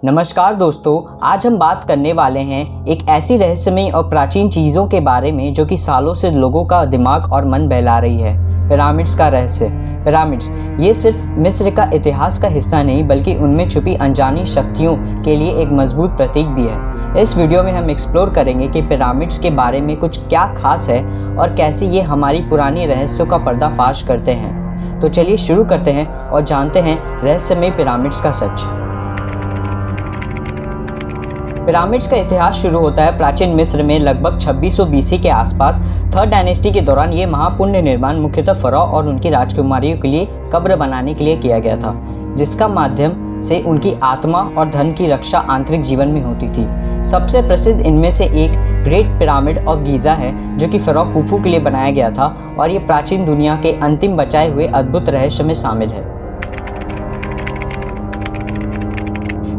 नमस्कार दोस्तों, आज हम बात करने वाले हैं एक ऐसी रहस्यमयी और प्राचीन चीज़ों के बारे में जो कि सालों से लोगों का दिमाग और मन बहला रही है। पिरामिड्स का रहस्य। पिरामिड्स ये सिर्फ मिस्र का इतिहास का हिस्सा नहीं बल्कि उनमें छुपी अनजानी शक्तियों के लिए एक मजबूत प्रतीक भी है। इस वीडियो में हम एक्सप्लोर करेंगे कि पिरामिड्स के बारे में कुछ क्या खास है और कैसे ये हमारी पुरानी रहस्यों का पर्दाफाश करते हैं। तो चलिए शुरू करते हैं और जानते हैं रहस्यमयी पिरामिड्स का सच। पिरामिड्स का इतिहास शुरू होता है प्राचीन मिस्र में लगभग 2600 BC के आसपास। थर्ड डायनेस्टी के दौरान ये महापुण्य निर्माण मुख्यतः फराओ और उनकी राजकुमारियों के लिए कब्र बनाने के लिए किया गया था, जिसका माध्यम से उनकी आत्मा और धन की रक्षा आंतरिक जीवन में होती थी। सबसे प्रसिद्ध इनमें से एक ग्रेट पिरामिड ऑफ गीज़ा है, जो कि फराओ खुफू के लिए बनाया गया था और ये प्राचीन दुनिया के अंतिम बचाए हुए अद्भुत रहस्य में शामिल है।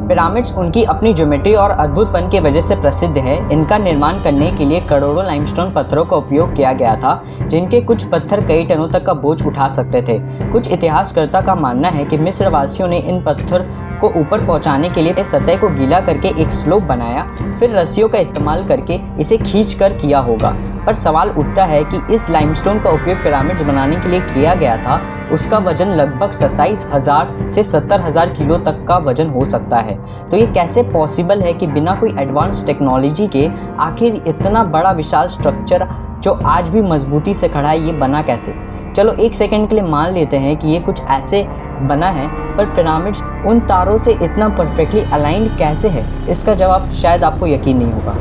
पिरामिड्स उनकी अपनी ज्योमेट्री और अद्भुतपन की वजह से प्रसिद्ध है। इनका निर्माण करने के लिए करोड़ों लाइमस्टोन पत्थरों का उपयोग किया गया था, जिनके कुछ पत्थर कई टनों तक का बोझ उठा सकते थे। कुछ इतिहासकर्ता का मानना है कि मिस्र वासियों ने इन पत्थर को ऊपर पहुंचाने के लिए सतह को गीला करके एक स्लोप बनाया, फिर रस्सियों का इस्तेमाल करके इसे खींचकर किया होगा। पर सवाल उठता है कि इस लाइमस्टोन का उपयोग पिरामिड्स बनाने के लिए किया गया था, उसका वजन लगभग 27,000 से 70,000 किलो तक का वजन हो सकता है। तो ये कैसे पॉसिबल है कि बिना कोई एडवांस टेक्नोलॉजी के आखिर इतना बड़ा विशाल स्ट्रक्चर जो आज भी मजबूती से खड़ा है, ये बना कैसे? चलो एक सेकंड के लिए मान लेते हैं कि ये कुछ ऐसे बना है, पर पिरामिड्स उन तारों से इतना परफेक्टली अलाइंड कैसे है? इसका जवाब शायद आपको यकीन नहीं होगा।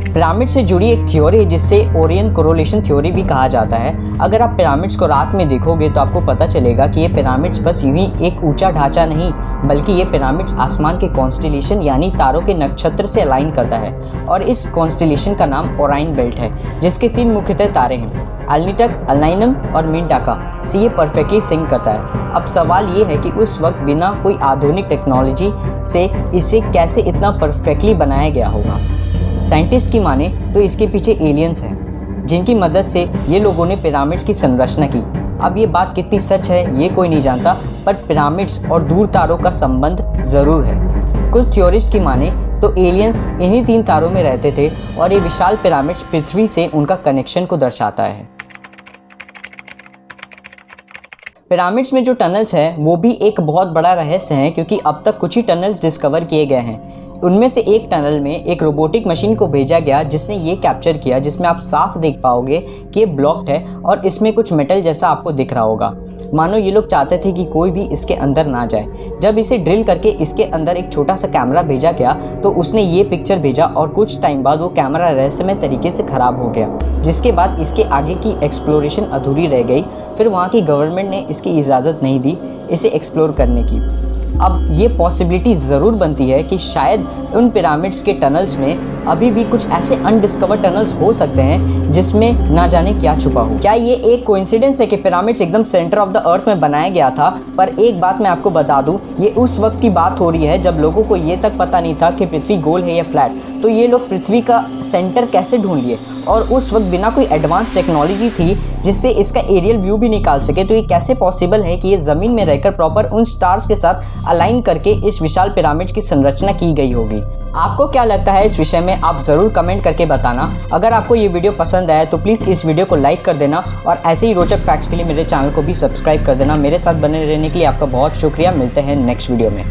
पिरामिड से जुड़ी एक थ्योरी है जिससे ओरियन कोरिलेशन थ्योरी भी कहा जाता है। अगर आप पिरामिड्स को रात में देखोगे तो आपको पता चलेगा कि ये पिरामिड्स बस यूं ही एक ऊंचा ढांचा नहीं, बल्कि ये पिरामिड्स आसमान के कॉन्स्टिलेशन यानी तारों के नक्षत्र से अलाइन करता है। और इस कॉन्स्टिलेशन का नाम ओराइन बेल्ट है, जिसके 3 मुख्यतः तारे हैं, अलनीटक, अलनाइनम और मिंटाका से ये परफेक्टली सिंक करता है। अब सवाल ये है कि उस वक्त बिना कोई आधुनिक टेक्नोलॉजी से इसे कैसे इतना परफेक्टली बनाया गया होगा। साइंटिस्ट की माने तो इसके पीछे एलियंस हैं, जिनकी मदद से ये लोगों ने पिरामिड्स की संरचना की। अब ये बात कितनी सच है ये कोई नहीं जानता, पर पिरामिड्स और दूर तारों का संबंध ज़रूर है। कुछ थ्योरिस्ट की माने तो एलियंस इन्हीं 3 तारों में रहते थे और ये विशाल पिरामिड्स पृथ्वी से उनका कनेक्शन को दर्शाता है। पिरामिड्स में जो टनल्स हैं वो भी एक बहुत बड़ा रहस्य है, क्योंकि अब तक कुछ ही टनल्स डिस्कवर किए गए हैं। उनमें से एक टनल में एक रोबोटिक मशीन को भेजा गया जिसने ये कैप्चर किया, जिसमें आप साफ देख पाओगे कि ये ब्लॉक्ड है और इसमें कुछ मेटल जैसा आपको दिख रहा होगा। मानो ये लोग चाहते थे कि कोई भी इसके अंदर ना जाए। जब इसे ड्रिल करके इसके अंदर एक छोटा सा कैमरा भेजा गया तो उसने ये पिक्चर भेजा और कुछ टाइम बाद वो कैमरा रहस्यमय तरीके से ख़राब हो गया, जिसके बाद इसके आगे की एक्सप्लोरेशन अधूरी रह गई। फिर वहाँ की गवर्नमेंट ने इसकी इजाज़त नहीं दी इसे एक्सप्लोर करने की। अब ये पॉसिबिलिटी ज़रूर बनती है कि शायद उन पिरामिड्स के टनल्स में अभी भी कुछ ऐसे अनडिस्कवर्ड टनल्स हो सकते हैं जिसमें ना जाने क्या छुपा हो। क्या ये एक कोइंसिडेंस है कि पिरामिड्स एकदम सेंटर ऑफ द अर्थ में बनाया गया था? पर एक बात मैं आपको बता दूं, ये उस वक्त की बात हो रही है जब लोगों को ये तक पता नहीं था कि पृथ्वी गोल है या फ्लैट। तो ये लोग पृथ्वी का सेंटर कैसे ढूंढ लिए? और उस वक्त बिना कोई एडवांस टेक्नोलॉजी थी जिससे इसका एरियल व्यू भी निकाल सके। तो ये कैसे पॉसिबल है कि ये ज़मीन में रहकर प्रॉपर उन स्टार्स के साथ अलाइन करके इस विशाल पिरामिड्स की संरचना की गई होगी? आपको क्या लगता है इस विषय में? आप ज़रूर कमेंट करके बताना। अगर आपको ये वीडियो पसंद आया तो प्लीज़ इस वीडियो को लाइक कर देना और ऐसे ही रोचक फैक्ट्स के लिए मेरे चैनल को भी सब्सक्राइब कर देना। मेरे साथ बने रहने के लिए आपका बहुत शुक्रिया। मिलते हैं नेक्स्ट वीडियो में।